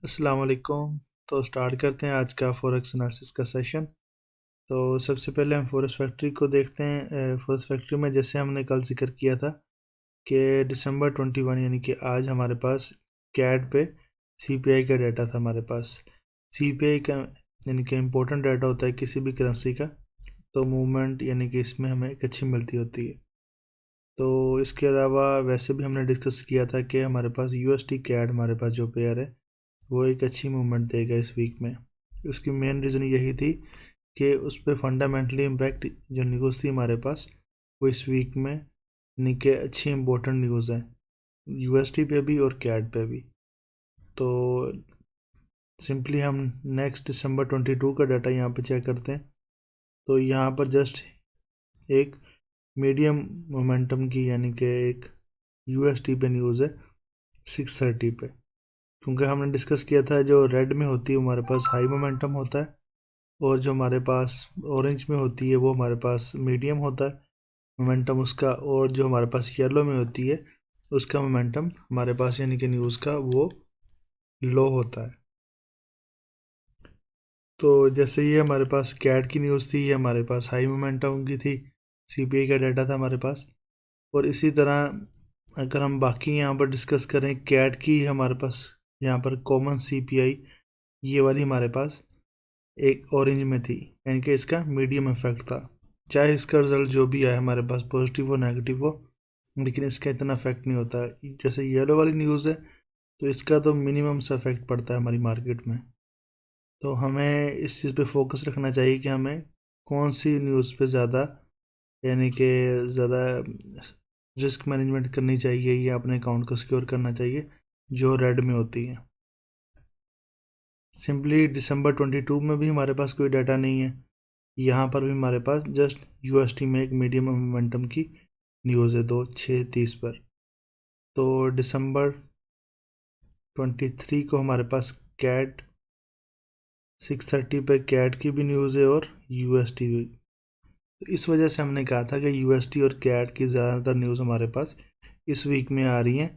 अस्सलाम वालेकुम। तो स्टार्ट करते हैं आज का फॉरेक्स एनालिसिस का सेशन। तो सबसे पहले हम फॉरेक्स फैक्ट्री को देखते हैं। फॉरेक्स फैक्ट्री में जैसे हमने कल जिक्र किया था कि दिसंबर 21 यानी कि आज हमारे पास कैड पे सीपीआई का डाटा था हमारे पास। सीपीआई का यानी कि इम्पोर्टेंट डाटा होता है किसी भी करेंसी का, तो मूवमेंट यानी कि इसमें हमें एक अच्छी मिलती होती है। तो इसके अलावा वैसे भी हमने डिस्कस किया था कि हमारे पास यूएसटी कैड हमारे पास जो पेयर है वो एक अच्छी मूवमेंट देगा इस वीक में। उसकी मेन रीज़न यही थी कि उस पर फंडामेंटली इम्पैक्ट जो न्यूज़ थी हमारे पास वो इस वीक में यानी कि अच्छी इम्पोर्टेंट न्यूज़ है यूएसटी पे भी और कैड पे भी। तो सिंपली हम नेक्स्ट दिसंबर 22 का डाटा यहाँ पे चेक करते हैं। तो यहाँ पर जस्ट एक मीडियम मोमेंटम की यानी कि एक यूएसटी पे न्यूज़ है 630 पे, क्योंकि हमने डिस्कस किया था जो रेड में होती है हमारे पास हाई मोमेंटम होता है और जो हमारे पास ऑरेंज में होती है वो हमारे पास मीडियम होता है मोमेंटम उसका, और जो हमारे पास येलो में होती है उसका मोमेंटम हमारे पास यानी कि न्यूज़ का वो लो होता है। तो जैसे ये हमारे पास कैट की न्यूज़ थी, ये हमारे पास हाई मोमेंटम की थी, सीपीआई का डाटा था हमारे पास। और इसी तरह अगर हम बाकी यहाँ पर डिस्कस करें कैट की, हमारे पास यहाँ पर कॉमन सीपीआई ये वाली हमारे पास एक ऑरेंज में थी, यानी कि इसका मीडियम इफेक्ट था। चाहे इसका रिजल्ट जो भी आए हमारे पास पॉजिटिव हो नेगेटिव हो, लेकिन इसका इतना इफेक्ट नहीं होता। जैसे येलो वाली न्यूज़ है तो इसका तो मिनिमम सा इफेक्ट पड़ता है हमारी मार्केट में। तो हमें इस चीज़ पे फोकस रखना चाहिए कि हमें कौन सी न्यूज़ पे ज़्यादा यानी कि ज़्यादा रिस्क मैनेजमेंट करनी चाहिए या अपने अकाउंट को सिक्योर करना चाहिए जो रेड में होती है। सिंपली दिसंबर 22 में भी हमारे पास कोई डाटा नहीं है, यहाँ पर भी हमारे पास जस्ट यूएसटी में एक मीडियम मोमेंटम की न्यूज़ है 2/6/30 पर। तो दिसंबर 23 को हमारे पास कैट 630 पे कैट की भी न्यूज़ है और यूएसटी भी। तो इस वजह से हमने कहा था कि यूएसटी और कैट की ज़्यादातर न्यूज़ हमारे पास इस वीक में आ रही हैं,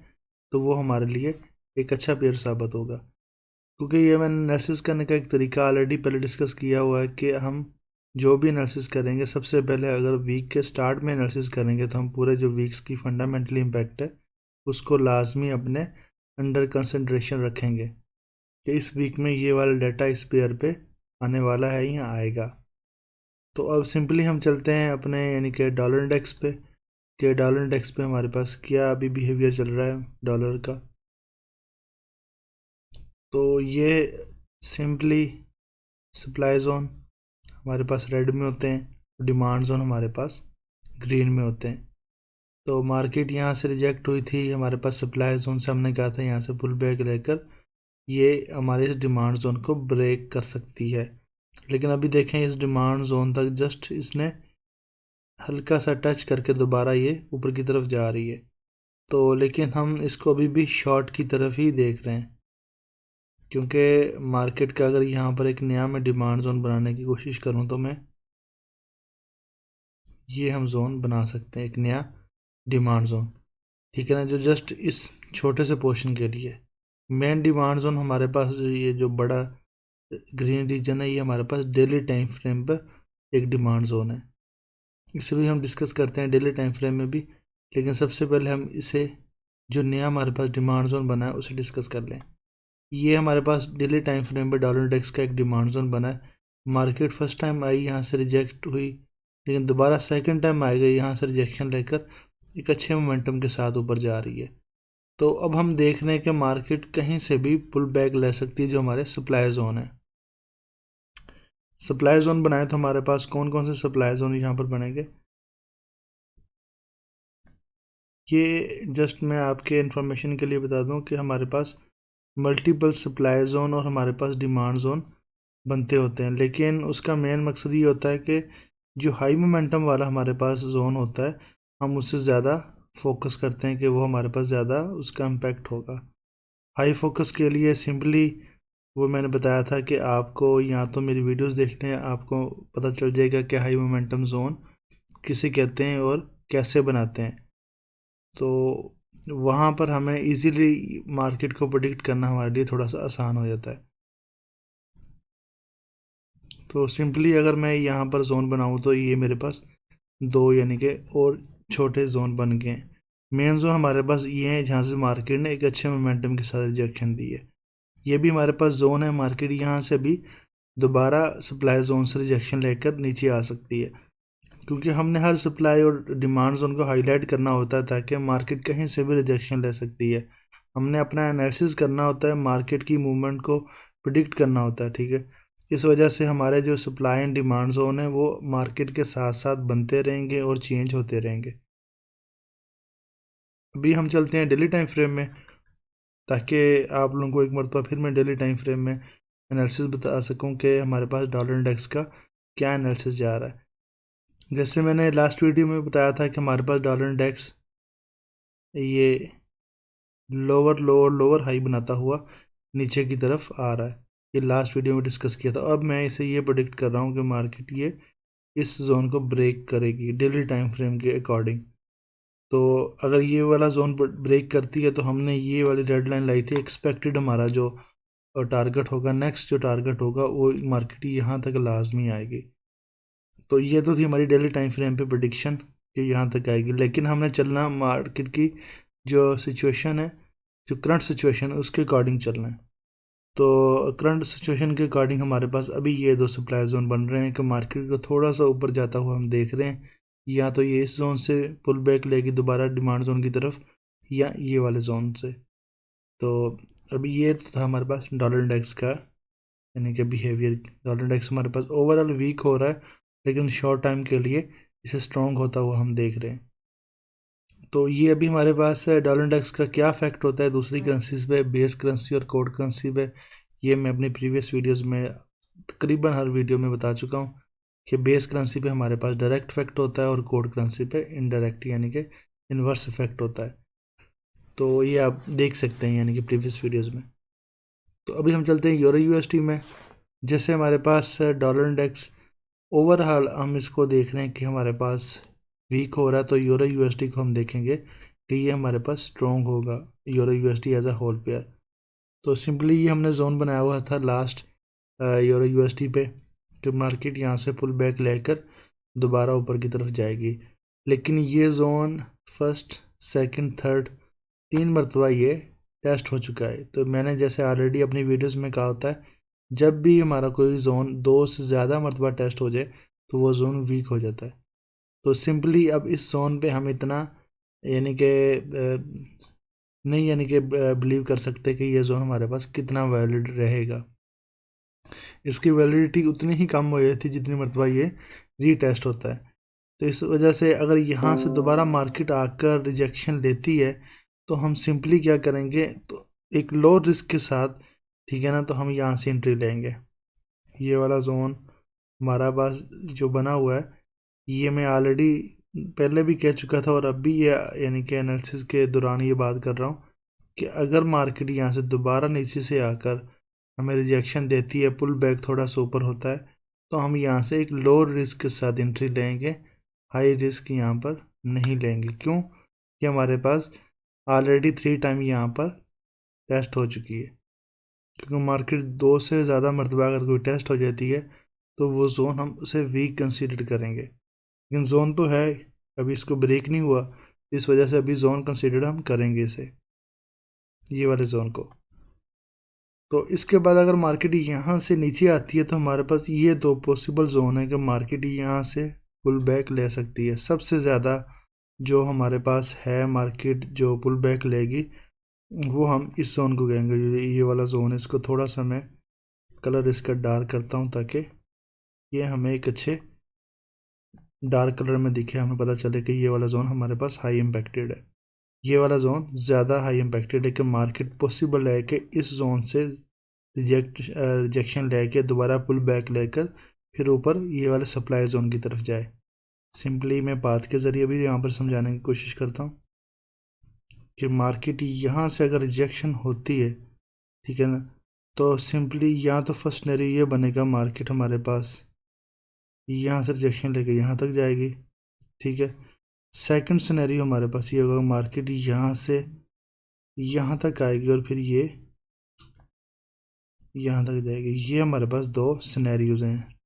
तो वो हमारे लिए एक अच्छा पेयर साबित होगा। क्योंकि ये मैंने एनालिसिस करने का एक तरीका ऑलरेडी पहले डिस्कस किया हुआ है कि हम जो भी एनालिसिस करेंगे सबसे पहले अगर वीक के स्टार्ट में एनालिसिस करेंगे तो हम पूरे जो वीक्स की फंडामेंटली इम्पैक्ट है उसको लाजमी अपने अंडर कंसिड्रेशन रखेंगे कि इस वीक में ये वाला डाटा इस पेयर पे आने वाला है या आएगा। तो अब सिंपली हम चलते हैं अपने यानी कि डॉलर इंडेक्स पे कि डॉलर इंडेक्स पे हमारे पास क्या अभी बिहेवियर चल रहा है डॉलर का। तो ये सिंपली सप्लाई जोन हमारे पास रेड में होते हैं, डिमांड जोन हमारे पास ग्रीन में होते हैं। तो मार्केट यहाँ से रिजेक्ट हुई थी, हमारे पास सप्लाई जोन से हमने कहा था यहाँ से पुल बैक लेकर ये हमारे इस डिमांड जोन को ब्रेक कर सकती है। लेकिन अभी देखें इस डिमांड जोन तक जस्ट इसने हल्का सा टच करके दोबारा ये ऊपर की तरफ जा रही है। तो लेकिन हम इसको अभी भी शॉर्ट की तरफ ही देख रहे हैं, क्योंकि मार्केट का अगर यहाँ पर एक नया मैं डिमांड जोन बनाने की कोशिश करूँ तो मैं ये हम जोन बना सकते हैं एक नया डिमांड जोन, ठीक है ना, जो जस्ट इस छोटे से पोर्शन के लिए। मेन डिमांड जोन हमारे पास ये जो बड़ा ग्रीन रीजन है ये हमारे पास डेली टाइम फ्रेम पर एक डिमांड जोन है। इसे भी हम डिस्कस करते हैं डेली टाइम फ्रेम में भी, लेकिन सबसे पहले हम इसे जो नया हमारे पास डिमांड जोन बना है उसे डिस्कस कर लें। ये हमारे पास डेली टाइम फ्रेम पे डॉलर इंडेक्स का एक डिमांड जोन बना है। मार्केट फर्स्ट टाइम आई यहाँ से रिजेक्ट हुई, लेकिन दोबारा सेकंड टाइम आ गई यहाँ से रिजेक्शन लेकर एक अच्छे मोमेंटम के साथ ऊपर जा रही है। तो अब हम देख रहे हैं कि मार्केट कहीं से भी पुल बैक ले सकती है जो हमारे सप्लाई जोन है। सप्लाई जोन बनाए तो हमारे पास कौन कौन से सप्लाई जोन यहाँ पर बनेंगे, ये जस्ट मैं आपके इन्फॉर्मेशन के लिए बता दूं कि हमारे पास मल्टीपल सप्लाई जोन और हमारे पास डिमांड जोन बनते होते हैं, लेकिन उसका मेन मकसद ये होता है कि जो हाई मोमेंटम वाला हमारे पास जोन होता है हम उससे ज़्यादा फोकस करते हैं कि वो हमारे पास ज़्यादा उसका इम्पैक्ट होगा। हाई फोकस के लिए सिंपली वो मैंने बताया था कि आपको या तो मेरी वीडियोस देखने हैं, आपको पता चल जाएगा कि हाई मोमेंटम जोन किसे कहते हैं और कैसे बनाते हैं। तो वहाँ पर हमें इजीली मार्केट को प्रेडिक्ट करना हमारे लिए थोड़ा सा आसान हो जाता है। तो सिंपली अगर मैं यहाँ पर जोन बनाऊँ तो ये मेरे पास दो यानी कि और छोटे जोन बन गए हैं। मेन जोन हमारे पास ये है जहाँ से मार्केट ने एक अच्छे मोमेंटम के साथ रिजेक्शन दी है। ये भी हमारे पास जोन है, मार्केट यहाँ से भी दोबारा सप्लाई जोन से रिजेक्शन लेकर नीचे आ सकती है, क्योंकि हमने हर सप्लाई और डिमांड जोन को हाईलाइट करना होता है ताकि मार्केट कहीं से भी रिजेक्शन ले सकती है। हमने अपना एनालिसिस करना होता है, मार्केट की मूवमेंट को प्रिडिक्ट करना होता है, ठीक है। इस वजह से हमारे जो सप्लाई एंड डिमांड जोन है वो मार्केट के साथ साथ बनते रहेंगे और चेंज होते रहेंगे। अभी हम चलते हैं डेली टाइम फ्रेम में, ताकि आप लोगों को एक मरतबा फिर मैं डेली टाइम फ्रेम में एनालिसिस बता सकूं कि हमारे पास डॉलर इंडेक्स का क्या एनालिसिस जा रहा है। जैसे मैंने लास्ट वीडियो में बताया था कि हमारे पास डॉलर इंडेक्स ये लोअर लोअर लोअर हाई बनाता हुआ नीचे की तरफ आ रहा है। ये लास्ट वीडियो में डिस्कस किया था। अब मैं इसे ये प्रेडिक्ट कर रहा हूँ कि मार्केट ये इस जोन को ब्रेक करेगी डेली टाइम फ्रेम के अकॉर्डिंग। तो अगर ये वाला जोन ब्रेक करती है तो हमने ये वाली रेड लाइन लाई थी, एक्सपेक्टेड हमारा जो टारगेट होगा, नेक्स्ट जो टारगेट होगा वो मार्केट यहाँ तक लाजमी आएगी। तो ये तो थी हमारी डेली टाइम फ्रेम पे प्रेडिक्शन कि यहाँ तक आएगी, लेकिन हमने चलना मार्केट की जो सिचुएशन है, जो करंट सिचुएशन है उसके अकॉर्डिंग चलना है। तो करंट सिचुएशन के अकॉर्डिंग हमारे पास अभी ये दो सप्लाई जोन बन रहे हैं कि मार्केट को थोड़ा सा ऊपर जाता हुआ हम देख रहे हैं। या तो ये इस जोन से पुल बैक लेगी दोबारा डिमांड जोन की तरफ, या ये वाले जोन से। तो अभी ये तो था हमारे पास डॉलर इंडेक्स का यानी कि बिहेवियर। डॉलर इंडेक्स हमारे पास ओवरऑल वीक हो रहा है, लेकिन शॉर्ट टाइम के लिए इसे स्ट्रॉन्ग होता हुआ हम देख रहे हैं। तो ये अभी हमारे पास है डॉलर इंडेक्स का क्या इफेक्ट होता है दूसरी करेंसीज पे, बेस करेंसी और कोड करेंसी पे। ये मैं अपनी प्रीवियस वीडियोस में तकरीबन हर वीडियो में बता चुका हूँ कि बेस करेंसी पे हमारे पास डायरेक्ट इफेक्ट होता है और कोड करेंसी पे इनडायरेक्ट यानी कि इन्वर्स इफेक्ट होता है। तो ये आप देख सकते हैं यानी कि प्रीवियस वीडियोज़ में। तो अभी हम चलते हैं यूरो यूएसडी में। जैसे हमारे पास डॉलर इंडेक्स ओवरऑल हम इसको देख रहे हैं कि हमारे पास वीक हो रहा है, तो यूरो यूएसडी को हम देखेंगे कि ये हमारे पास स्ट्रॉन्ग होगा, euro USD as a whole pair. तो सिंपली ये हमने जोन बनाया हुआ था लास्ट यूरो यूएसडी पे कि मार्केट यहाँ से पुल बैक लेकर दोबारा ऊपर की तरफ जाएगी। लेकिन ये जोन फर्स्ट सेकंड थर्ड 3 मरतबा ये टेस्ट हो चुका है। तो मैंने जैसे ऑलरेडी अपनी वीडियोस में कहा होता है, जब भी हमारा कोई जोन 2 से ज़्यादा मरतबा टेस्ट हो जाए तो वो जोन वीक हो जाता है। तो सिंपली अब इस जोन पे हम इतना यानी कि नहीं यानी कि बिलीव कर सकते कि ये जोन हमारे पास कितना वैलिड रहेगा। इसकी वैलिडिटी उतनी ही कम हो जाती जितनी मरतबा ये रीटेस्ट होता है। तो इस वजह से अगर यहाँ से दोबारा मार्केट आकर रिजेक्शन लेती है तो हम सिंपली क्या करेंगे, तो एक लो रिस्क के साथ, ठीक है ना, तो हम यहाँ से एंट्री लेंगे। ये वाला जोन हमारा पास जो बना हुआ है ये मैं ऑलरेडी पहले भी कह चुका था और अब भी ये यानी कि एनालिसिस के दौरान ये बात कर रहा हूँ कि अगर मार्केट यहाँ से दोबारा नीचे से आकर हमें रिजेक्शन देती है, पुल बैक थोड़ा सा ऊपर होता है, तो हम यहाँ से एक लो रिस्क के साथ एंट्री लेंगे, हाई रिस्क यहाँ पर नहीं लेंगे। क्यों? कि हमारे पास ऑलरेडी 3 टाइम यहाँ पर टेस्ट हो चुकी है। क्योंकि मार्केट 2 से ज़्यादा मरतबा अगर कोई टेस्ट हो जाती है तो वो जोन हम उसे वीक कंसीडर करेंगे, लेकिन जोन तो है, अभी इसको ब्रेक नहीं हुआ, इस वजह से अभी जोन कंसीडर हम करेंगे इसे, ये वाले जोन को। तो इसके बाद अगर मार्केट यहाँ से नीचे आती है तो हमारे पास ये दो पॉसिबल जोन है कि मार्केट यहाँ से पुल बैक ले सकती है। सबसे ज़्यादा जो हमारे पास है मार्केट जो पुल बैक लेगी वो हम इस जोन को कहेंगे, ये वाला जोन है। इसको थोड़ा सा मैं कलर इसका डार्क करता हूँ ताकि ये हमें एक अच्छे डार्क कलर में दिखे, हमें पता चले कि ये वाला जोन हमारे पास हाई इम्पैक्टेड है। ये वाला जोन ज़्यादा हाई इम्पैक्टेड है कि मार्केट पॉसिबल है कि इस जोन से रिजेक्शन लेके दोबारा पुल बैक लेकर फिर ऊपर ये वाले सप्लाई जोन की तरफ जाए। सिंपली मैं बात के ज़रिए भी यहाँ पर समझाने की कोशिश करता हूँ कि मार्केट यहाँ से अगर रिजेक्शन होती है, ठीक है ना, तो सिंपली यहाँ तो फर्स्ट सिनेरियो ये बनेगा मार्केट हमारे पास यहाँ से रिजेक्शन लेके यहाँ तक जाएगी, ठीक है। सेकंड सिनेरियो हमारे पास ये होगा, मार्केट यहाँ से यहाँ तक आएगी और फिर ये यहाँ तक जाएगी। ये हमारे पास दो सिनेरियोज हैं।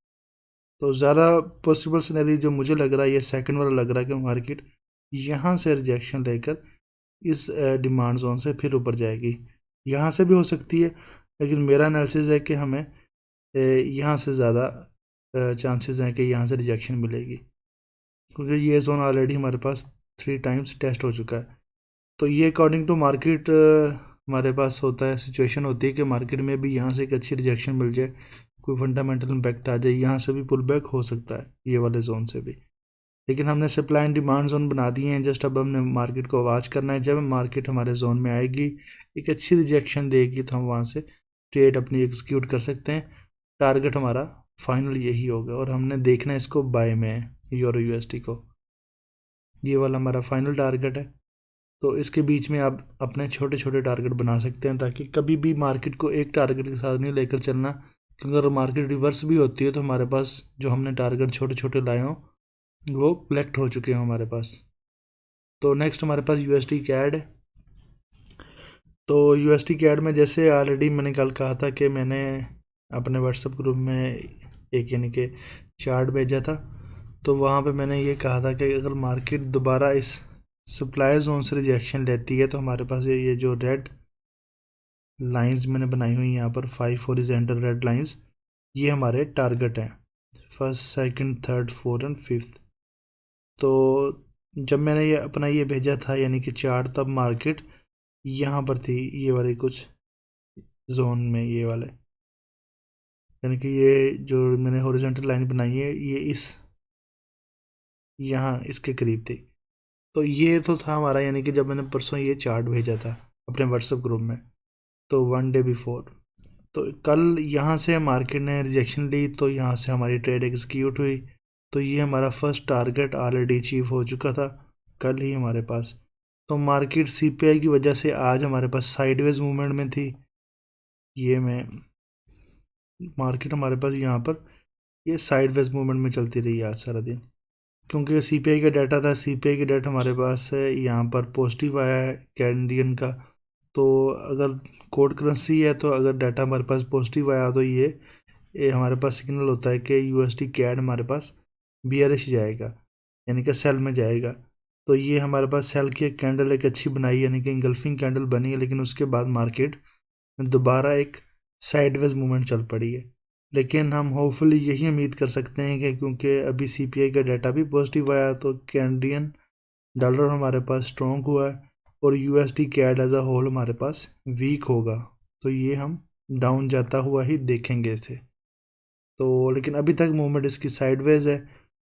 तो ज़्यादा पॉसिबल सिनेरियो जो मुझे लग रहा है, ये सेकंड वाला लग रहा है कि मार्केट यहाँ से रिजेक्शन लेकर इस डिमांड जोन से फिर ऊपर जाएगी। यहाँ से भी हो सकती है, लेकिन मेरा एनालिसिस है कि हमें यहाँ से ज़्यादा चांसेस हैं कि यहाँ से रिजेक्शन मिलेगी, क्योंकि ये जोन ऑलरेडी हमारे पास 3 टाइम्स टेस्ट हो चुका है। तो ये अकॉर्डिंग टू मार्केट हमारे पास होता है, सिचुएशन होती है कि मार्केट में भी यहाँ से एक अच्छी रिजेक्शन मिल जाए, कोई फंडामेंटल इम्पैक्ट आ जाए, यहाँ से भी पुल बैक हो सकता है ये वाले जोन से भी। लेकिन हमने सप्लाई एंड डिमांड जोन बना दिए हैं, जस्ट अब हमने मार्केट को वॉच करना है। जब मार्केट हमारे जोन में आएगी, एक अच्छी रिजेक्शन देगी, तो हम वहाँ से ट्रेड अपनी एग्जीक्यूट कर सकते हैं। टारगेट हमारा फाइनल यही होगा, और हमने देखना है इसको बाय में है, यूरो यूएसडी को। ये वाला हमारा फाइनल टारगेट है। तो इसके बीच में आप अपने छोटे छोटे टारगेट बना सकते हैं, ताकि कभी भी मार्केट को एक टारगेट के साथ नहीं लेकर चलना, क्योंकि अगर मार्केट रिवर्स भी होती है तो हमारे पास जो हमने टारगेट छोटे छोटे लाए हों वो कलेक्ट हो चुके हैं हमारे पास। तो नेक्स्ट हमारे पास यूएसडी कैड है। तो यूएसडी कैड में जैसे ऑलरेडी मैंने कल कहा था कि मैंने अपने व्हाट्सएप ग्रुप में एक यानी कि चार्ट भेजा था, तो वहाँ पे मैंने ये कहा था कि अगर मार्केट दोबारा इस सप्लाई जोन से रिजेक्शन लेती है, तो हमारे पास ये जो रेड लाइंस मैंने बनाई हुई यहाँ पर 5 हॉरिजॉन्टल रेड लाइंस, ये हमारे टारगेट हैं, first second third fourth and fifth. तो जब मैंने ये अपना ये भेजा था यानी कि चार्ट, तब मार्केट यहाँ पर थी, ये वाले कुछ जोन में, ये वाले यानी कि ये जो मैंने हॉरिजॉन्टल लाइन बनाई है ये इस यहाँ इसके करीब थी। तो ये तो था हमारा, यानी कि जब मैंने परसों ये चार्ट भेजा था अपने व्हाट्सएप ग्रुप में, तो 1 डे बिफोर। तो कल यहाँ से मार्केट ने रिजेक्शन ली, तो यहाँ से हमारी ट्रेड एग्जीक्यूट हुई। तो ये हमारा फर्स्ट टारगेट ऑलरेडी अचीव हो चुका था कल ही हमारे पास। तो मार्केट सीपीआई की वजह से आज हमारे पास साइडवेज मूवमेंट में थी। ये मैं मार्केट हमारे पास यहाँ पर ये साइडवेज मूवमेंट में चलती रही आज सारा दिन, क्योंकि सीपीआई का डाटा था। सीपीआई का डाटा हमारे पास है यहाँ पर पॉजिटिव आया है कैनेडियन का। तो अगर कोड करेंसी है, तो अगर डाटा हमारे पास पॉजिटिव आया, तो ये हमारे पास सिग्नल होता है कि यूएसडी कैड हमारे पास बीआरएस जाएगा, यानी कि सेल में जाएगा। तो ये हमारे पास सेल की एक कैंडल एक अच्छी बनाई, यानी कि इंगल्फिंग कैंडल बनी है, लेकिन उसके बाद मार्केट दोबारा एक साइडवेज मूवमेंट चल पड़ी है। लेकिन हम होपफुली यही उम्मीद कर सकते हैं कि क्योंकि अभी सीपीआई का डाटा भी पॉजिटिव आया, तो कैनेडियन डॉलर हमारे पास स्ट्रॉन्ग हुआ है, और USD CAD as a whole हमारे पास वीक होगा। तो ये हम डाउन जाता हुआ ही देखेंगे इसे। तो लेकिन अभी तक मूवमेंट इसकी साइडवेज है,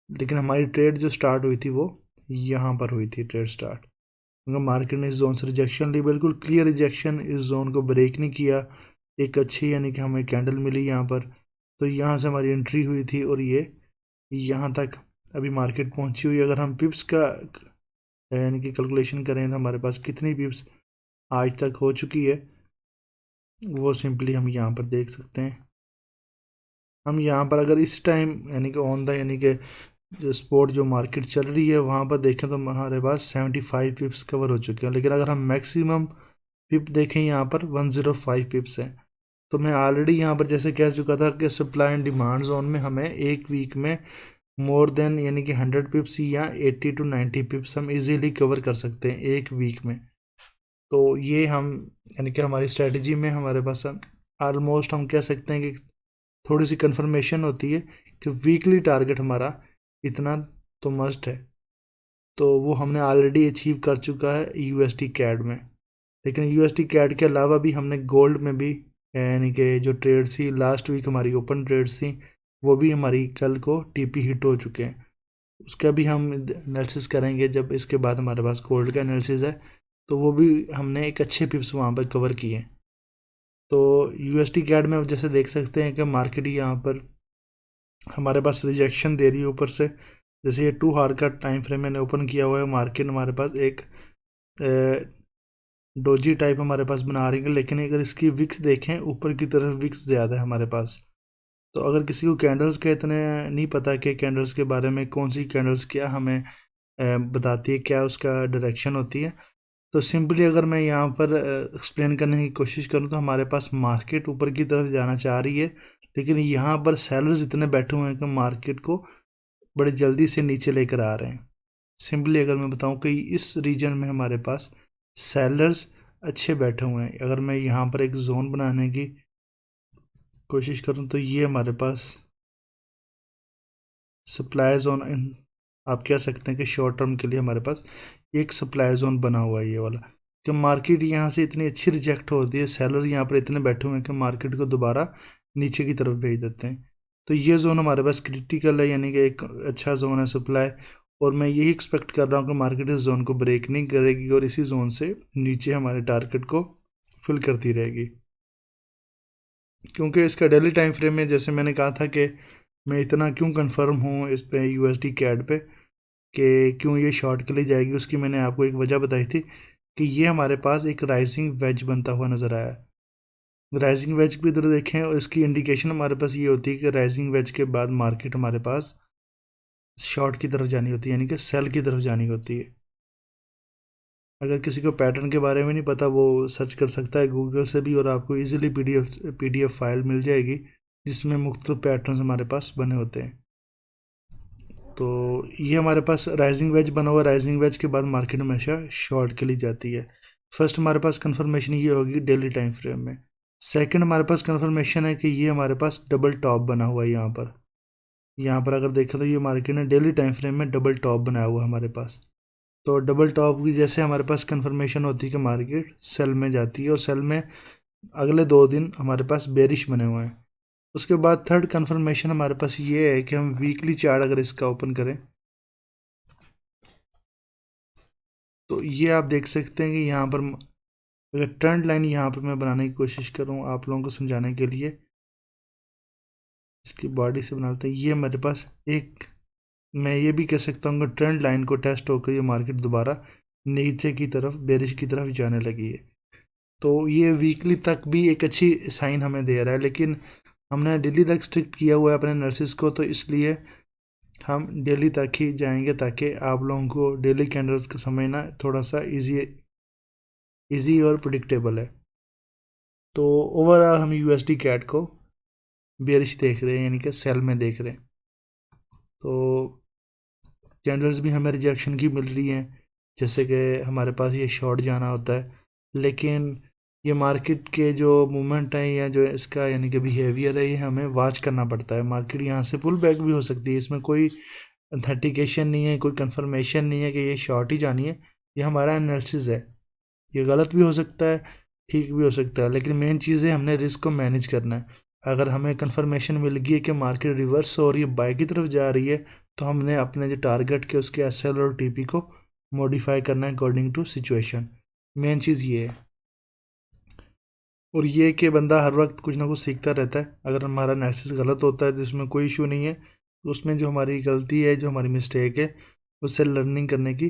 लेकिन हमारी ट्रेड जो स्टार्ट हुई थी वो यहाँ पर हुई थी ट्रेड स्टार्ट, क्योंकि मार्केट ने इस जोन से रिजेक्शन ली, बिल्कुल क्लियर रिजेक्शन, इस जोन को ब्रेक नहीं किया। एक अच्छी यानी कि हमें कैंडल मिली यहाँ पर, तो यहाँ से हमारी एंट्री हुई थी, और ये यहाँ तक अभी मार्केट पहुँची हुई है। अगर हम पिप्स का यानी कि कैलकुलेशन करें तो हमारे पास कितनी पिप्स आज तक हो चुकी है, वो सिंपली हम यहाँ पर देख सकते हैं। हम यहाँ पर अगर इस टाइम यानी कि ऑन द यानी कि जो स्पॉट जो मार्केट चल रही है वहाँ पर देखें, तो हमारे पास 75 पिप्स कवर हो चुके हैं। लेकिन अगर हम मैक्सिमम पिप देखें, यहाँ पर 105 पिप्स हैं। तो मैं ऑलरेडी यहाँ पर जैसे कह चुका था कि सप्लाई एंड डिमांड जोन में हमें एक वीक में मोर देन यानी कि 100 पिप्स या 80 to 90 पिप्स हम इजीली कवर कर सकते हैं एक वीक में। तो ये हम यानी कि हमारी स्ट्रेटजी में हमारे पास ऑलमोस्ट हम कह सकते हैं कि थोड़ी सी कंफर्मेशन होती है कि वीकली टारगेट हमारा इतना तो मस्ट है। तो वो हमने ऑलरेडी अचीव कर चुका है यूएसडी कैड में। लेकिन यूएसडी कैड के अलावा भी हमने गोल्ड में भी यानी कि जो ट्रेड्स थी लास्ट वीक हमारी ओपन ट्रेड्स थी, वो भी हमारी कल को टीपी हिट हो चुके हैं। उसका भी हम एनालिसिस करेंगे जब इसके बाद हमारे पास गोल्ड का एनालिसिस है, तो वो भी हमने एक अच्छे पिप्स वहाँ पर कवर किए हैं। तो यूएसडी कैड में जैसे देख सकते हैं कि मार्केट यहाँ पर हमारे पास रिजेक्शन दे रही है ऊपर से। जैसे ये 2 आवर का टाइम फ्रेम मैंने ओपन किया हुआ है, मार्केट हमारे पास एक डोजी टाइप हमारे पास बना रही है, लेकिन अगर इसकी विक्स देखें ऊपर की तरफ विक्स ज़्यादा है हमारे पास। तो अगर किसी को कैंडल्स के इतने नहीं पता कि कैंडल्स के बारे में कौन सी कैंडल्स क्या हमें बताती है, क्या उसका डायरेक्शन होती है। तो सिंपली अगर मैं यहाँ पर एक्सप्लेन करने की कोशिश करूँ तो हमारे पास मार्केट ऊपर की तरफ जाना चाह रही है, लेकिन यहाँ पर सेलर्स इतने बैठे हुए हैं कि मार्केट को बड़ी जल्दी से नीचे लेकर आ रहे हैं। सिंपली अगर मैं बताऊं कि इस रीजन में हमारे पास सेलर्स अच्छे बैठे हुए हैं। अगर मैं यहाँ पर एक जोन बनाने की कोशिश करूं तो ये हमारे पास सप्लाई जोन, आप कह सकते हैं कि शॉर्ट टर्म के लिए हमारे पास एक सप्लाई जोन बना हुआ है ये वाला, कि मार्केट यहाँ से इतनी अच्छी रिजेक्ट होती है, सेलर यहाँ पर इतने बैठे हुए हैं कि मार्केट को दोबारा नीचे की तरफ भेज देते हैं। तो ये जोन हमारे पास क्रिटिकल है, यानी कि एक अच्छा जोन है सप्लाई। और मैं यही एक्सपेक्ट कर रहा हूँ कि मार्केट इस जोन को ब्रेक नहीं करेगी और इसी जोन से नीचे हमारे टारगेट को फिल करती रहेगी। क्योंकि इसका डेली टाइम फ्रेम में, जैसे मैंने कहा था कि मैं इतना क्यों कंफर्म हूँ इस पे यूएसडी कैड पे कि क्यों ये शॉर्ट के लिए जाएगी, उसकी मैंने आपको एक वजह बताई थी कि ये हमारे पास एक राइजिंग वेज बनता हुआ नज़र आया। राइजिंग वेज भी इधर देखें और इसकी इंडिकेशन हमारे पास ये होती है कि राइजिंग वेज के बाद मार्केट हमारे पास शॉर्ट की तरफ जानी होती है, यानी कि सेल की तरफ जानी होती है। अगर किसी को पैटर्न के बारे में नहीं पता वो सर्च कर सकता है गूगल से भी, और आपको इजीली पीडीएफ फाइल मिल जाएगी जिसमें मुख्तलिफ पैटर्न हमारे पास बने होते हैं। तो ये हमारे पास राइजिंग वेज बना हुआ, राइजिंग वेज के बाद मार्केट हमेशा शॉर्ट के लिए जाती है। फर्स्ट हमारे पास कंफर्मेशन ये होगी डेली टाइम फ्रेम में। सेकंड हमारे पास कंफर्मेशन है कि ये हमारे पास डबल टॉप बना हुआ है यहाँ पर अगर देखें तो ये मार्केट ने डेली टाइम फ्रेम में डबल टॉप बनाया हुआ है हमारे पास। तो डबल टॉप की जैसे हमारे पास कंफर्मेशन होती है कि मार्केट सेल में जाती है, और सेल में अगले 2 दिन हमारे पास बेरिश बने हुए हैं। उसके बाद थर्ड कंफर्मेशन हमारे पास ये है कि हम वीकली चार्ट अगर इसका ओपन करें तो ये आप देख सकते हैं कि यहाँ पर अगर ट्रेंड लाइन यहाँ पर मैं बनाने की कोशिश करूँ आप लोगों को समझाने के लिए, इसकी बॉडी से बनाते हैं, ये मेरे पास एक, मैं ये भी कह सकता हूँ कि ट्रेंड लाइन को टेस्ट होकर ये मार्केट दोबारा नीचे की तरफ बेरिश की तरफ जाने लगी है। तो ये वीकली तक भी एक अच्छी साइन हमें दे रहा है, लेकिन हमने डेली तक स्ट्रिक्ट किया हुआ है अपने एनालिसिस को, तो इसलिए हम डेली तक ही जाएंगे ताकि आप लोगों को डेली कैंडल्स का समझना थोड़ा सा इजी और प्रिडिक्टेबल है। तो ओवरऑल हम यूएसडी कैट को बेरिश देख रहे हैं, यानी कि सेल में देख रहे हैं। तो कैंडल्स भी हमें रिजेक्शन की मिल रही हैं, जैसे कि हमारे पास ये शॉर्ट जाना होता है, लेकिन ये मार्केट के जो मूवमेंट है या जो इसका यानी कि बिहेवियर है ये हमें वॉच करना पड़ता है। मार्केट यहाँ से पुल बैक भी हो सकती है, इसमें कोई अथेंटिकेशन नहीं है, कोई कंफर्मेशन नहीं है कि ये शॉर्ट ही जानी है। ये हमारा एनालिसिस है, ये गलत भी हो सकता है, ठीक भी हो सकता है, लेकिन मेन चीज़ है हमने रिस्क को मैनेज करना है। अगर हमें कंफर्मेशन मिल गई है कि मार्केट रिवर्स हो रही है, बाय की तरफ जा रही है, तो हमने अपने जो टारगेट के उसके एसएल और टीपी को मॉडिफाई करना है अकॉर्डिंग टू सिचुएशन। मेन चीज़ ये है। और ये कि बंदा हर वक्त कुछ ना कुछ सीखता रहता है। अगर हमारा एनालिसिस गलत होता है तो इसमें कोई इशू नहीं है, तो उसमें जो हमारी गलती है, जो हमारी मिस्टेक है, उससे लर्निंग करने की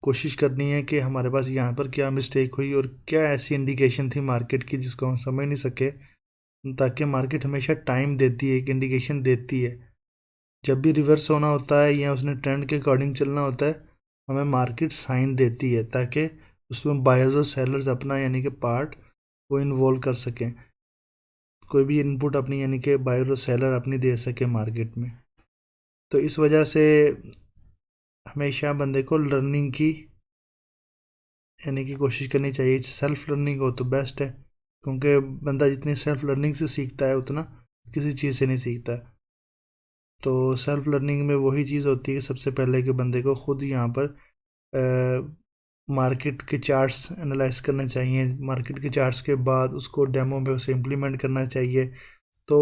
कोशिश करनी है कि हमारे पास यहाँ पर क्या मिस्टेक हुई और क्या ऐसी इंडिकेशन थी मार्केट की जिसको हम समझ नहीं सके। ताकि मार्केट हमेशा टाइम देती है, एक इंडिकेशन देती है, जब भी रिवर्स होना होता है या उसने ट्रेंड के अकॉर्डिंग चलना होता है, हमें मार्केट साइन देती है ताकि उसमें बायर्स और सेलर्स अपना यानी कि पार्ट वो इन्वॉल्व कर सकें, कोई भी इनपुट अपनी यानी कि बायर और सेलर अपनी दे सके मार्केट में। तो इस वजह से हमेशा बंदे को लर्निंग की यानी कि कोशिश करनी चाहिए। सेल्फ लर्निंग हो तो बेस्ट है, क्योंकि बंदा जितनी सेल्फ लर्निंग से सीखता है उतना किसी चीज़ से नहीं सीखता। तो सेल्फ लर्निंग में वही चीज़ होती है कि सबसे पहले कि बंदे को खुद यहाँ पर मार्केट के चार्ट्स एनालाइज करने चाहिए, मार्केट के चार्ट्स के बाद उसको डेमो में उसे इम्प्लीमेंट करना चाहिए। तो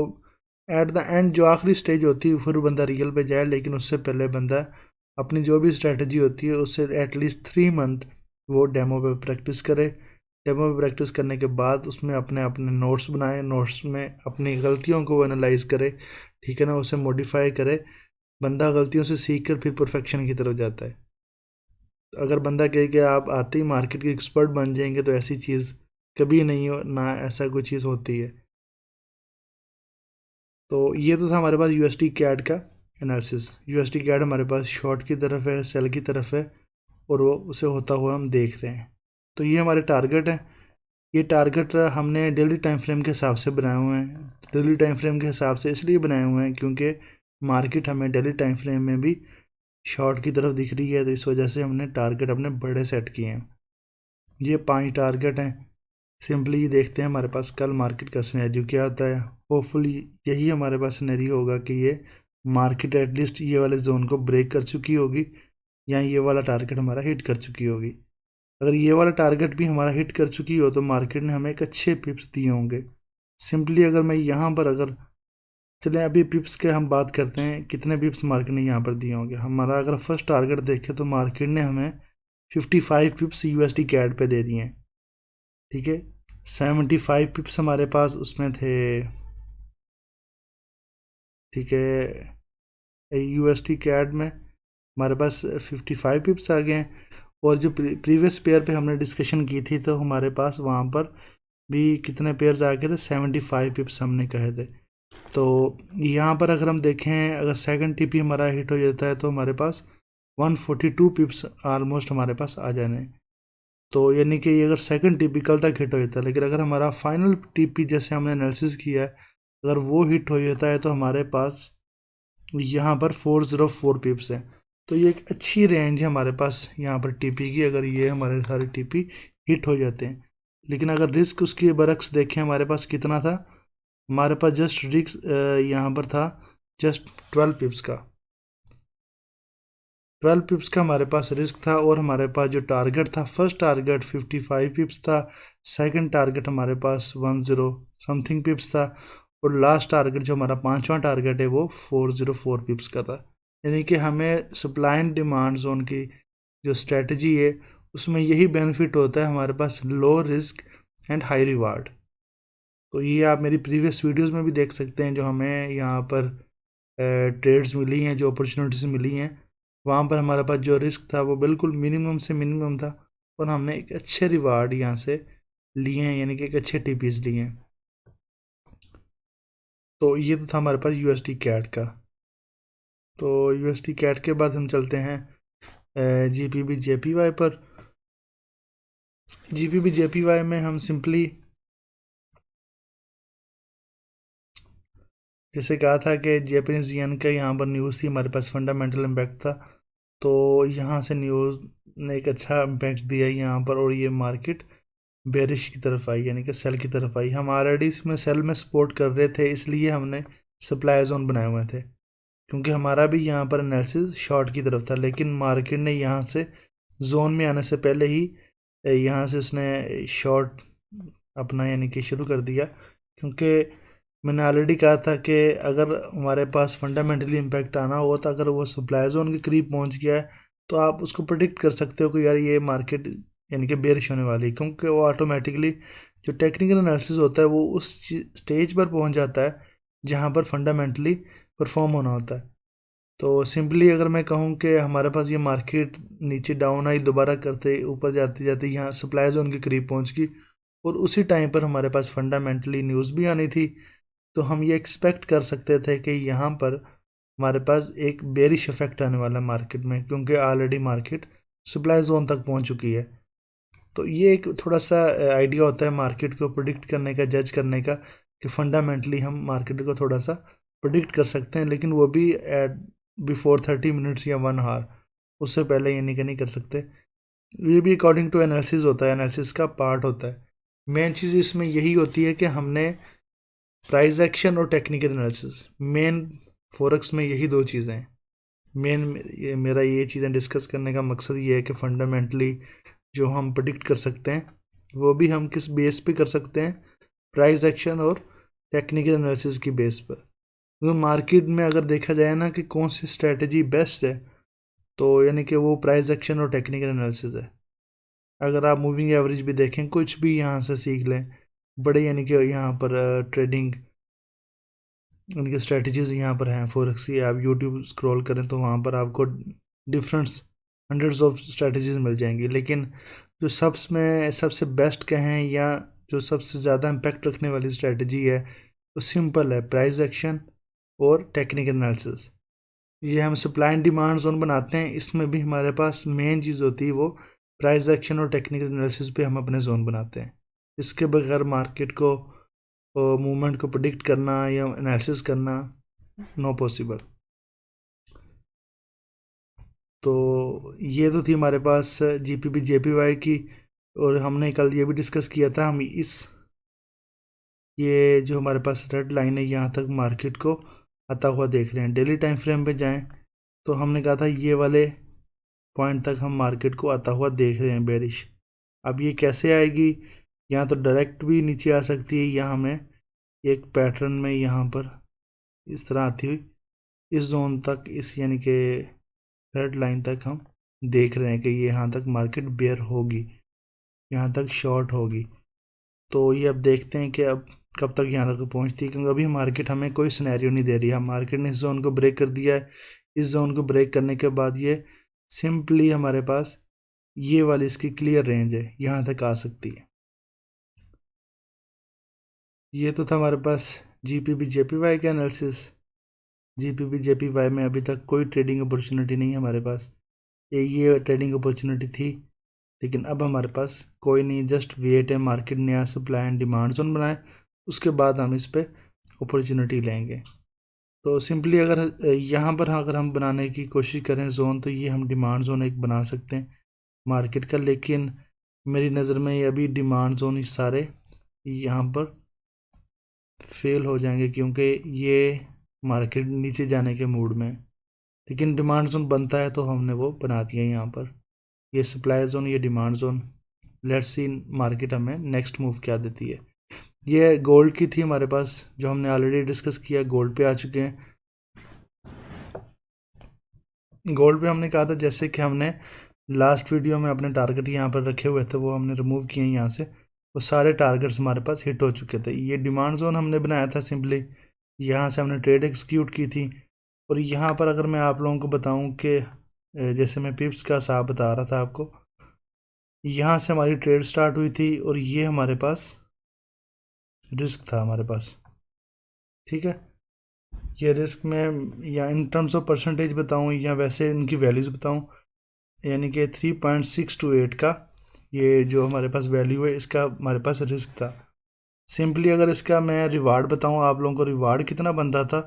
एट द एंड जो आखिरी स्टेज होती है फिर बंदा रियल पे जाए, लेकिन उससे पहले बंदा अपनी जो भी स्ट्रेटजी होती है उससे एटलीस्ट 3 मंथ वो डेमो पे प्रैक्टिस करे। डेमो पे प्रैक्टिस करने के बाद उसमें अपने अपने नोट्स बनाए, नोट्स में अपनी गलतियों को एनालाइज करे, ठीक है ना, उसे मॉडिफाई करे। बंदा गलतियों से सीख कर फिर परफेक्शन की तरफ जाता है। अगर बंदा कहे कि आप आते ही मार्केट के एक्सपर्ट बन जाएंगे तो ऐसी चीज़ कभी नहीं हो ना, ऐसा कोई चीज़ होती है। तो ये तो था हमारे पास यूएसडी कैड का एनालिसिस। यूएसडी कैड हमारे पास शॉर्ट की तरफ है, सेल की तरफ है, और वो उसे होता हुआ हम देख रहे हैं। तो ये हमारे टारगेट है। ये टारगेट हमने डेली टाइम फ्रेम के हिसाब से बनाए हुए हैं। डेली टाइम फ्रेम के हिसाब से इसलिए बनाए हुए हैं क्योंकि मार्केट हमें डेली टाइम फ्रेम में भी शॉर्ट की तरफ दिख रही है, तो इस वजह से हमने टारगेट अपने बड़े सेट किए हैं। ये 5 टारगेट हैं। सिंपली देखते हैं हमारे पास कल मार्केट का सिनेरियो क्या आता है। होपफुली यही हमारे पास सिनेरियो होगा कि ये मार्केट एटलीस्ट ये वाले जोन को ब्रेक कर चुकी होगी, या ये वाला टारगेट हमारा हिट कर चुकी होगी। अगर ये वाला टारगेट भी हमारा हिट कर चुकी हो तो मार्केट ने हमें एक अच्छे पिप्स दिए होंगे। सिंपली अगर मैं यहाँ पर अगर चलें अभी पिप्स के हम बात करते हैं, कितने पिप्स मार्केट ने यहाँ पर दिए होंगे। हमारा अगर फर्स्ट टारगेट देखें तो मार्केट ने हमें 55 पिप्स यूएसडी कैड पे दे दिए हैं। ठीक है, 75 पिप्स हमारे पास उसमें थे। ठीक है, यूएसडी कैड में हमारे पास 55 पिप्स आ गए हैं। और जो प्रीवियस पेयर पे हमने डिस्कशन की थी तो हमारे पास वहाँ पर भी कितने पेयर्स आ गए थे, 75 पिप्स हमने कहे थे। तो यहाँ पर अगर हम देखें, अगर सेकंड टीपी हमारा हिट हो जाता है तो हमारे पास 142 पिप्स ऑलमोस्ट हमारे पास आ जाने। तो यानी कि अगर सेकंड टीपी कल तक हिट हो जाता है, लेकिन अगर हमारा फाइनल टीपी जैसे हमने एनालिसिस किया है अगर वो हिट हो जाता है तो हमारे पास यहाँ पर 404 पिप्स है। तो ये एक अच्छी रेंज है हमारे पास यहाँ पर टीपी की, अगर ये हमारे सारे टीपी हिट हो जाते हैं। लेकिन अगर रिस्क उसकी बरक्स देखें हमारे पास कितना था, हमारे पास जस्ट रिस्क यहाँ पर था जस्ट 12 पिप्स का। 12 पिप्स का हमारे पास रिस्क था, और हमारे पास जो टारगेट था, फर्स्ट टारगेट 55 पिप्स था, सेकंड टारगेट हमारे पास 10 समथिंग पिप्स था, और लास्ट टारगेट जो हमारा 5वां टारगेट है वो 404 पिप्स का था। यानी कि हमें सप्लाई एंड डिमांड जोन की जो स्ट्रेटजी है उसमें यही बेनिफिट होता है, हमारे पास low risk and high reward. तो ये आप मेरी प्रीवियस वीडियोस में भी देख सकते हैं, जो हमें यहाँ पर ट्रेड्स मिली हैं, जो अपॉर्चुनिटीज़ मिली हैं, वहाँ पर हमारे पास जो रिस्क था वो बिल्कुल मिनिमम से मिनिमम था, और हमने एक अच्छे रिवार्ड यहाँ से लिए हैं, यानी कि एक अच्छे टीपीज लिए हैं। तो ये तो था हमारे पास यूएसडी कैट का। तो यूएसडी कैट के बाद हम चलते हैं जीपीबी जेपीवाई पर। जीपीबी जेपीवाई में हम सिंपली जैसे कहा था कि जापानीज येन का यहाँ पर न्यूज़ थी, हमारे पास फंडामेंटल इम्पैक्ट था, तो यहाँ से न्यूज़ ने एक अच्छा इम्पैक्ट दिया यहाँ पर, और ये मार्केट बेरिश की तरफ आई, यानी कि सेल की तरफ आई। हम ऑलरेडी इसमें सेल में सपोर्ट कर रहे थे, इसलिए हमने सप्लाई जोन बनाए हुए थे, क्योंकि हमारा भी यहाँ पर एनालिसिस शॉर्ट की तरफ था। लेकिन मार्केट ने यहाँ से जोन में आने से पहले ही यहाँ से उसने शॉर्ट अपना यानी कि शुरू कर दिया, क्योंकि मैंने ऑलरेडी कहा था कि अगर हमारे पास फंडामेंटली इम्पैक्ट आना हो तो अगर वो सप्लाई जोन के करीब पहुंच गया है तो आप उसको प्रिडिक्ट कर सकते हो कि यार ये मार्केट यानी कि बेरिश होने वाली है, क्योंकि वो ऑटोमेटिकली जो टेक्निकल एनालिसिस होता है वो उस स्टेज पर पहुंच जाता है जहां पर फंडामेंटली परफॉर्म होना होता है। तो सिंपली अगर मैं कहूँ कि हमारे पास ये मार्केट नीचे डाउन आई, दोबारा करते ऊपर जाते जाते यहाँ सप्लाई जोन के करीब पहुँच गई, और उसी टाइम पर हमारे पास फंडामेंटली न्यूज़ भी आनी थी, तो हम ये एक्सपेक्ट कर सकते थे कि यहाँ पर हमारे पास एक बेरिश इफेक्ट आने वाला मार्केट में, क्योंकि ऑलरेडी मार्केट सप्लाई जोन तक पहुँच चुकी है। तो ये एक थोड़ा सा आइडिया होता है मार्केट को प्रिडिक्ट करने का, जज करने का, कि फंडामेंटली हम मार्केट को थोड़ा सा प्रिडिक्ट कर सकते हैं, लेकिन वो भी एट बिफोर 30 मिनट्स या 1 आवर, उससे पहले यानी कि नहीं कर सकते। ये भी अकॉर्डिंग टू एनालिसिस होता है, एनालिसिस का पार्ट होता है। मेन चीज़ इसमें यही होती है कि हमने प्राइस एक्शन और टेक्निकल एनालिसिस, मेन फॉरेक्स में यही दो चीज़ें हैं। मेन मेरा ये चीज़ें डिस्कस करने का मकसद ये है कि फंडामेंटली जो हम प्रिडिक्ट कर सकते हैं वो भी हम किस बेस पे कर सकते हैं, प्राइस एक्शन और टेक्निकल एनालिसिस की बेस पर। तो मार्केट में अगर देखा जाए ना कि कौन सी स्ट्रेटजी बेस्ट है, तो यानी कि वो प्राइस एक्शन और टेक्निकल एनालिसिस है। अगर आप मूविंग एवरेज भी देखें, कुछ भी यहाँ से सीख लें, बड़े यानी कि यहाँ पर ट्रेडिंग उनकी स्ट्रेटजीज़ यहाँ पर हैं फॉरेक्स की। आप यूट्यूब स्क्रॉल करें तो वहाँ पर आपको डिफरेंट्स हंड्रेड्स ऑफ स्ट्रेटजीज़ मिल जाएंगी, लेकिन जो सबसे बेस्ट कहें या जो सबसे ज़्यादा इम्पैक्ट रखने वाली स्ट्रेटजी है वो सिंपल है, प्राइस एक्शन और टेक्निकल एनालिसिस। ये हम सप्लाई एंड डिमांड जोन बनाते हैं। इसमें भी हमारे पास मेन चीज़ होती है वो प्राइस एक्शन और टेक्निकल एनालिसिस पे हम अपने जोन बनाते हैं। इसके बगैर मार्केट को मूवमेंट को प्रिडिक्ट करना या एनालिसिस करना नो पॉसिबल। तो ये तो थी हमारे पास जीपीपी जेपीवाई की। और हमने कल ये भी डिस्कस किया था, हम ये जो हमारे पास रेड लाइन है यहाँ तक मार्केट को आता हुआ देख रहे हैं। डेली टाइम फ्रेम पे जाएं तो हमने कहा था ये वाले पॉइंट तक हम मार्केट को आता हुआ देख रहे हैं बेरिश। अब ये कैसे आएगी, यहाँ तो डायरेक्ट भी नीचे आ सकती है, या हमें एक पैटर्न में यहाँ पर इस तरह आती हुई इस जोन तक, इस यानी कि रेड लाइन तक हम देख रहे हैं कि ये यहाँ तक मार्केट बेयर होगी, यहाँ तक शॉर्ट होगी। तो ये अब देखते हैं कि अब कब तक यहाँ तक पहुँचती है, क्योंकि अभी मार्केट हमें कोई सिनेरियो नहीं दे रही है। मार्केट ने इस जोन को ब्रेक कर दिया है। इस जोन को ब्रेक करने के बाद ये सिंपली हमारे पास ये वाली इसकी क्लियर रेंज है, यहाँ तक आ सकती है। ये तो था हमारे पास जीपीपी जेपीवाई का एनालिसिस। जीपीपी जेपीवाई में अभी तक कोई ट्रेडिंग अपॉर्चुनिटी नहीं है हमारे पास। ये ट्रेडिंग अपॉर्चुनिटी थी, लेकिन अब हमारे पास कोई नहीं, जस्ट वेट है मार्केट नया सप्लाई एंड डिमांड जोन बनाए, उसके बाद हम इस पर अपॉर्चुनिटी लेंगे। तो सिंपली अगर यहाँ पर अगर हम बनाने की कोशिश करें जोन, तो ये हम डिमांड जोन एक बना सकते हैं मार्केट का। लेकिन मेरी नज़र में ये अभी डिमांड जोन ही सारे यहाँ पर फेल हो जाएंगे, क्योंकि ये मार्केट नीचे जाने के मूड में। लेकिन डिमांड जोन बनता है तो हमने वो बना दिया यहाँ पर, ये सप्लाई जोन, ये demand zone. Let's see market हमें नेक्स्ट मूव क्या देती है। ये गोल्ड की थी हमारे पास, जो हमने ऑलरेडी डिस्कस किया। गोल्ड पे आ चुके हैं। गोल्ड पे हमने कहा था जैसे कि हमने लास्ट वीडियो में अपने टारगेट यहाँ पर रखे हुए थे, वो हमने रिमूव किए यहाँ से। वो सारे टारगेट्स हमारे पास हिट हो चुके थे। ये डिमांड जोन हमने बनाया था सिंपली, यहाँ से हमने ट्रेड एक्सिक्यूट की थी। और यहाँ पर अगर मैं आप लोगों को बताऊँ कि जैसे मैं पिप्स का हिसाब बता रहा था आपको, यहाँ से हमारी ट्रेड स्टार्ट हुई थी और ये हमारे पास रिस्क था हमारे पास, ठीक है। ये रिस्क में या इन टर्म्स ऑफ परसेंटेज बताऊँ या वैसे इनकी वैल्यूज़ बताऊँ, यानी कि 3.628 का ये जो हमारे पास वैल्यू है, इसका हमारे पास रिस्क था। सिंपली अगर इसका मैं रिवार्ड बताऊँ आप लोगों को, रिवार्ड कितना बनता था,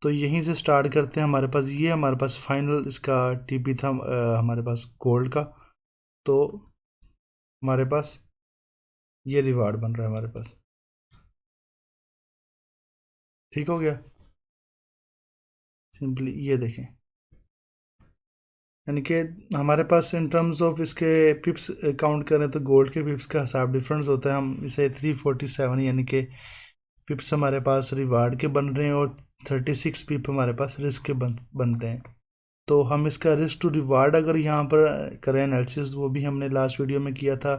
तो यहीं से स्टार्ट करते हैं। हमारे पास ये हमारे पास फाइनल इसका टीपी था हमारे पास गोल्ड का। तो हमारे पास ये रिवार्ड बन रहा है हमारे पास, ठीक हो गया। सिंपली ये देखें, यानी कि हमारे पास इन टर्म्स ऑफ इसके पिप्स काउंट करें तो गोल्ड के पिप्स का हिसाब डिफरेंस होता है। हम इसे 347 यानी कि पिप्स हमारे पास रिवार्ड के बन रहे हैं, और 36 पिप हमारे पास रिस्क के बनते हैं। तो हम इसका रिस्क टू रिवार्ड अगर यहाँ पर करें एनालिसिस, वो भी हमने लास्ट वीडियो में किया था।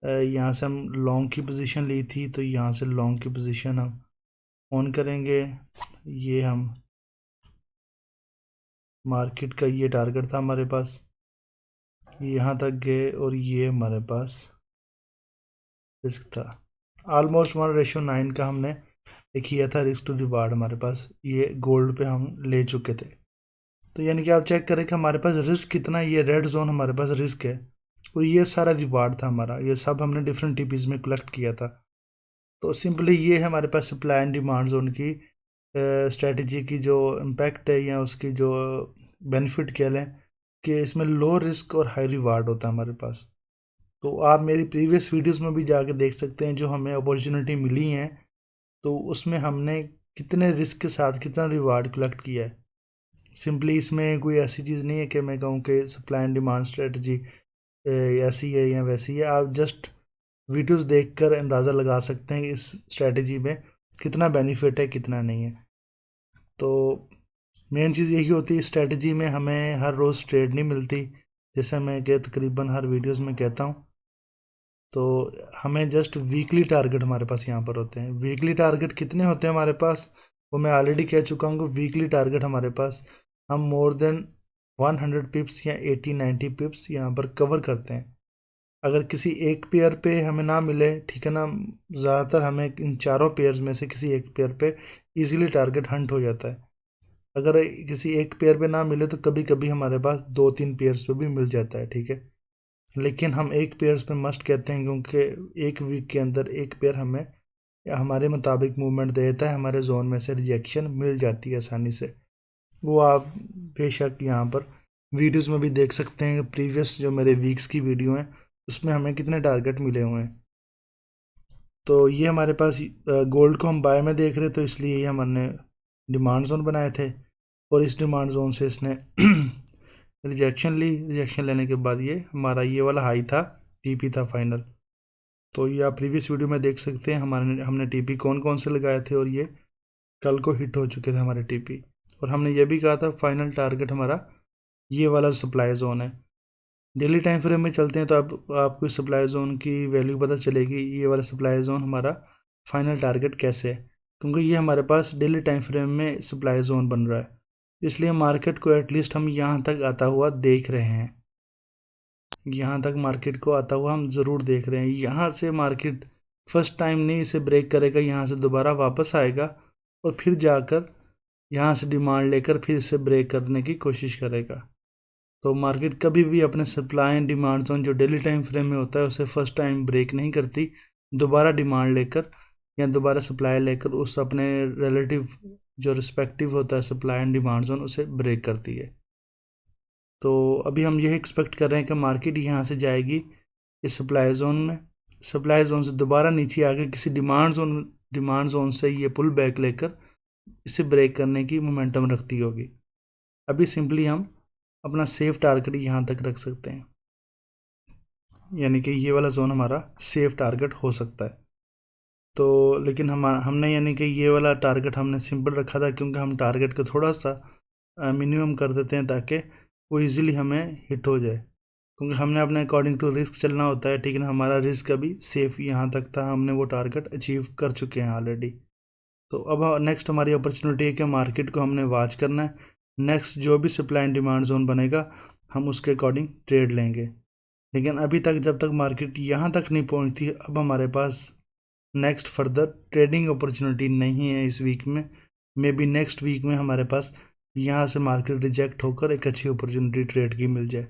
यहाँ से हम लॉन्ग की पोजीशन ली थी, तो यहाँ से लॉन्ग की पोजीशन हम ऑन करेंगे। ये हम मार्केट का ये टारगेट था हमारे पास, यहाँ तक गए और ये हमारे पास रिस्क था। ऑलमोस्ट 1:9 का हमने किया था रिस्क टू रिवार्ड हमारे पास, ये गोल्ड पे हम ले चुके थे। तो यानी कि आप चेक करें कि हमारे पास रिस्क कितना है। ये रेड जोन हमारे पास रिस्क है, और ये सारा रिवार्ड था हमारा। ये सब हमने डिफरेंट टीपीज में कलेक्ट किया था। तो सिंपली ये है हमारे पास सप्लाई एंड डिमांड जोन की स्ट्रेटजी की जो इम्पैक्ट है, या उसकी जो बेनिफिट कह लें, कि इसमें लो रिस्क और हाई रिवार्ड होता है हमारे पास। तो आप मेरी प्रीवियस वीडियोस में भी जाके देख सकते हैं, जो हमें अपॉर्चुनिटी मिली हैं, तो उसमें हमने कितने रिस्क के साथ कितना रिवार्ड कलेक्ट किया है। सिंपली इसमें कोई ऐसी चीज़ नहीं है कि मैं कहूँ कि सप्लाई एंड डिमांड स्ट्रेटजी ऐसी है या वैसी है। आप जस्ट वीडियोस देखकर अंदाज़ा लगा सकते हैं कि इस स्ट्रेटजी में कितना बेनिफिट है कितना नहीं है। तो मेन चीज़ यही होती है, स्ट्रेटजी में हमें हर रोज़ ट्रेड नहीं मिलती, जैसे मैं तकरीबन हर वीडियोस में कहता हूँ। तो हमें जस्ट वीकली टारगेट हमारे पास यहाँ पर होते हैं। वीकली टारगेट कितने होते हैं हमारे पास, वो मैं ऑलरेडी कह चुका हूँ। वीकली टारगेट हमारे पास हम मोर देन 100 पिप्स या 80-90 पिप्स यहाँ पर कवर करते हैं। अगर किसी एक पेयर पे हमें ना मिले, ठीक है ना, ज़्यादातर हमें इन चारों पेयर्स में से किसी एक पेयर पे इजीली टारगेट हंट हो जाता है। अगर किसी एक पेयर पे ना मिले तो कभी कभी हमारे पास 2-3 पेयर्स पे भी मिल जाता है, ठीक है। लेकिन हम एक पेयर्स पे मस्ट कहते हैं, क्योंकि एक वीक के अंदर एक पेयर हमें हमारे मुताबिक मूवमेंट देता है, हमारे जोन में से रिजेक्शन मिल जाती है आसानी से। वो आप बेशक यहाँ पर वीडियोस में भी देख सकते हैं, प्रीवियस जो मेरे वीक्स की वीडियो हैं उसमें हमें कितने टारगेट मिले हुए हैं। तो ये हमारे पास गोल्ड को हम बाय में देख रहे, तो इसलिए ये हमने डिमांड जोन बनाए थे, और इस डिमांड जोन से इसने रिजेक्शन ली। रिजेक्शन लेने के बाद ये हमारा ये वाला हाई था, टीपी था फाइनल। तो ये आप प्रीवियस वीडियो में देख सकते हैं हमने टीपी कौन कौन से लगाए थे, और ये कल को हिट हो चुके थे हमारे टीपी। और हमने ये भी कहा था फाइनल टारगेट हमारा ये वाला सप्लाई जोन है। डेली टाइम फ्रेम में चलते हैं तो आपको सप्लाई जोन की वैल्यू पता चलेगी, ये वाला सप्लाई जोन हमारा फाइनल टारगेट कैसे है, क्योंकि ये हमारे पास डेली टाइम फ्रेम में सप्लाई जोन बन रहा है। इसलिए मार्केट को एटलीस्ट हम यहाँ तक आता हुआ देख रहे हैं, यहाँ तक मार्केट को आता हुआ हम ज़रूर देख रहे हैं। यहाँ से मार्केट फर्स्ट टाइम नहीं इसे ब्रेक करेगा, यहाँ से दोबारा वापस आएगा और फिर जाकर यहाँ से डिमांड लेकर फिर इसे ब्रेक करने की कोशिश करेगा। तो मार्केट कभी भी अपने सप्लाई एंड डिमांड जोन जो डेली टाइम फ्रेम में होता है उसे फर्स्ट टाइम ब्रेक नहीं करती, दोबारा डिमांड लेकर या दोबारा सप्लाई लेकर उस अपने रिलेटिव जो रिस्पेक्टिव होता है सप्लाई एंड डिमांड जोन उसे ब्रेक करती है। तो अभी हम यही एक्सपेक्ट कर रहे हैं कि मार्केट यहाँ से जाएगी इस सप्लाई जोन में, सप्लाई जोन से दोबारा नीचे आकर किसी डिमांड जोन से ये पुल बैक लेकर इसे ब्रेक करने की मोमेंटम रखती होगी। अभी सिंपली हम अपना सेफ टारगेट यहाँ तक रख सकते हैं, यानी कि ये वाला जोन हमारा सेफ टारगेट हो सकता है। तो लेकिन हमने यानी कि ये वाला टारगेट हमने सिंपल रखा था, क्योंकि हम टारगेट को थोड़ा सा मिनिमम कर देते हैं ताकि वो इजीली हमें हिट हो जाए, क्योंकि हमने अपने अकॉर्डिंग टू रिस्क चलना होता है, ठीक है ना। हमारा रिस्क अभी सेफ यहाँ तक था, हमने वो टारगेट अचीव कर चुके हैं ऑलरेडी। तो अब नेक्स्ट हमारी अपॉर्चुनिटी है कि मार्केट को हमने वॉच करना है, नेक्स्ट जो भी सप्लाई एंड डिमांड जोन बनेगा हम उसके अकॉर्डिंग ट्रेड लेंगे। लेकिन अभी तक जब तक मार्केट यहाँ तक नहीं पहुँचती, अब हमारे पास नेक्स्ट फर्दर ट्रेडिंग अपॉर्चुनिटी नहीं है इस वीक में। मे बी नेक्स्ट वीक में हमारे पास यहाँ से मार्केट रिजेक्ट होकर एक अच्छी अपॉर्चुनिटी ट्रेड की मिल जाए।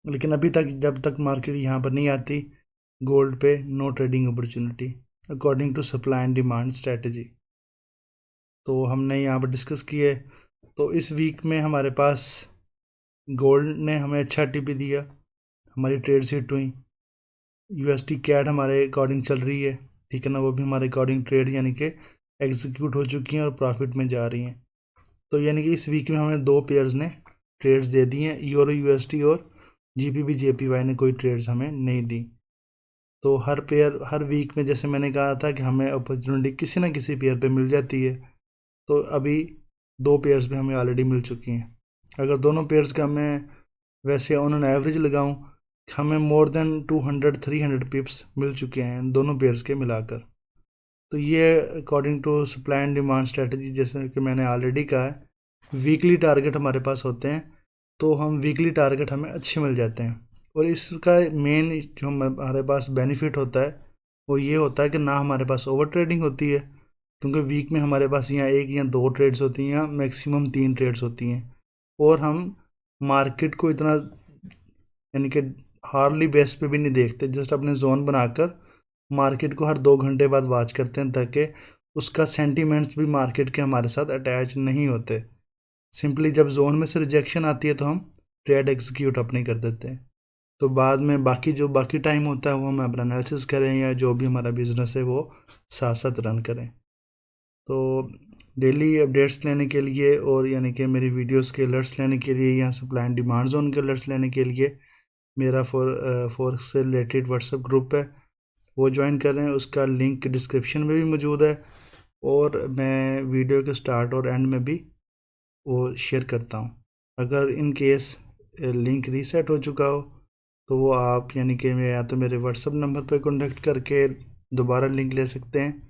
लेकिन अभी तक जब तक मार्केट यहाँ पर नहीं आती, गोल्ड पे no trading opportunity according to supply and demand strategy. तो हमने यहाँ पर डिस्कस किए। तो इस वीक में हमारे पास गोल्ड ने हमें अच्छा टिप दिया, हमारी ट्रेड्स हिट हुई। यूएसडी कैड हमारे अकॉर्डिंग चल रही है, ठीक है ना, वो भी हमारे अकॉर्डिंग ट्रेड यानी कि एग्जीक्यूट हो चुकी हैं और प्रॉफिट में जा रही हैं। तो यानी कि इस वीक में हमें 2 पेयर्स ने ट्रेड्स दे दी हैं, यूरो यूएसडी, और जीपीबी जेपीवाई ने कोई ट्रेड्स हमें नहीं दी। तो हर पेयर हर वीक में जैसे मैंने कहा था कि हमें अपॉर्चुनिटी किसी ना किसी पेयर पे मिल जाती है, तो अभी 2 पेयर्स पे हमें ऑलरेडी मिल चुकी हैं। अगर दोनों पेयर्स का मैं वैसे ऑन एन एवरेज लगाऊं, हमें मोर देन 200-300 पिप्स मिल चुके हैं दोनों पेयर्स के मिलाकर। तो ये according to supply and demand strategy, जैसे कि मैंने ऑलरेडी कहा है, वीकली टारगेट हमारे पास होते हैं, तो हम वीकली टारगेट हमें अच्छे मिल जाते हैं। और इसका मेन जो हमारे पास बेनिफिट होता है वो ये होता है कि ना हमारे पास ओवर ट्रेडिंग होती है, क्योंकि वीक में हमारे पास यहाँ 1 या 2 ट्रेड्स होती हैं, या मैक्सिमम 3 ट्रेड्स होती हैं। और हम मार्केट को इतना यानी कि हार्डली बेस पे भी नहीं देखते, जस्ट अपने जोन बनाकर मार्केट को हर 2 घंटे बाद वॉच करते हैं, ताकि उसका सेंटीमेंट्स भी मार्केट के हमारे साथ अटैच नहीं होते। सिंपली जब जोन में से रिजेक्शन आती है तो हम ट्रेड एग्जीक्यूट अपनी कर देते हैं। तो बाद में बाकी टाइम होता है वो हम अपना एनालिसिस करें या जो भी हमारा बिजनेस है वो साथ साथ रन करें। तो डेली अपडेट्स लेने के लिए और यानी कि मेरी वीडियोस के अलर्ट्स लेने के लिए या सप्लाई एंड डिमांड जोन के अलर्ट्स लेने के लिए मेरा फॉरेक्स से रिलेटेड व्हाट्सएप ग्रुप है, वो ज्वाइन कर रहे हैं। उसका लिंक डिस्क्रिप्शन में भी मौजूद है, और मैं वीडियो के स्टार्ट और एंड में भी वो शेयर करता हूँ। अगर इन केस लिंक रीसेट हो चुका हो तो वो आप यानी कि मैं या तो मेरे व्हाट्सएप नंबर पर कॉन्टेक्ट करके दोबारा लिंक ले सकते हैं,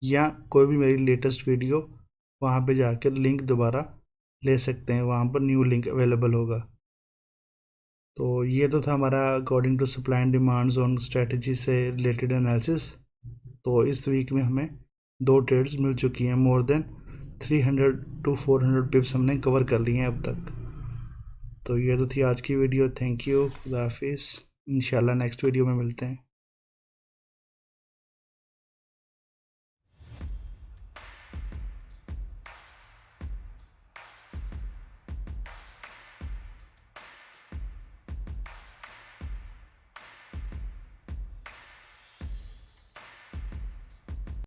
या कोई भी मेरी लेटेस्ट वीडियो वहाँ पे जाकर लिंक दोबारा ले सकते हैं, वहाँ पर न्यू लिंक अवेलेबल होगा। तो ये तो था हमारा according to supply and demand zone strategy से रिलेटेड एनालिसिस। तो इस वीक में हमें 2 ट्रेड्स मिल चुकी हैं मोर देन 300 to 400 पिप्स हमने कवर कर लिए हैं अब तक। तो ये तो थी आज की वीडियो। थैंक यू, खुदा हाफिज़। इंशाल्लाह नेक्स्ट वीडियो में मिलते हैं।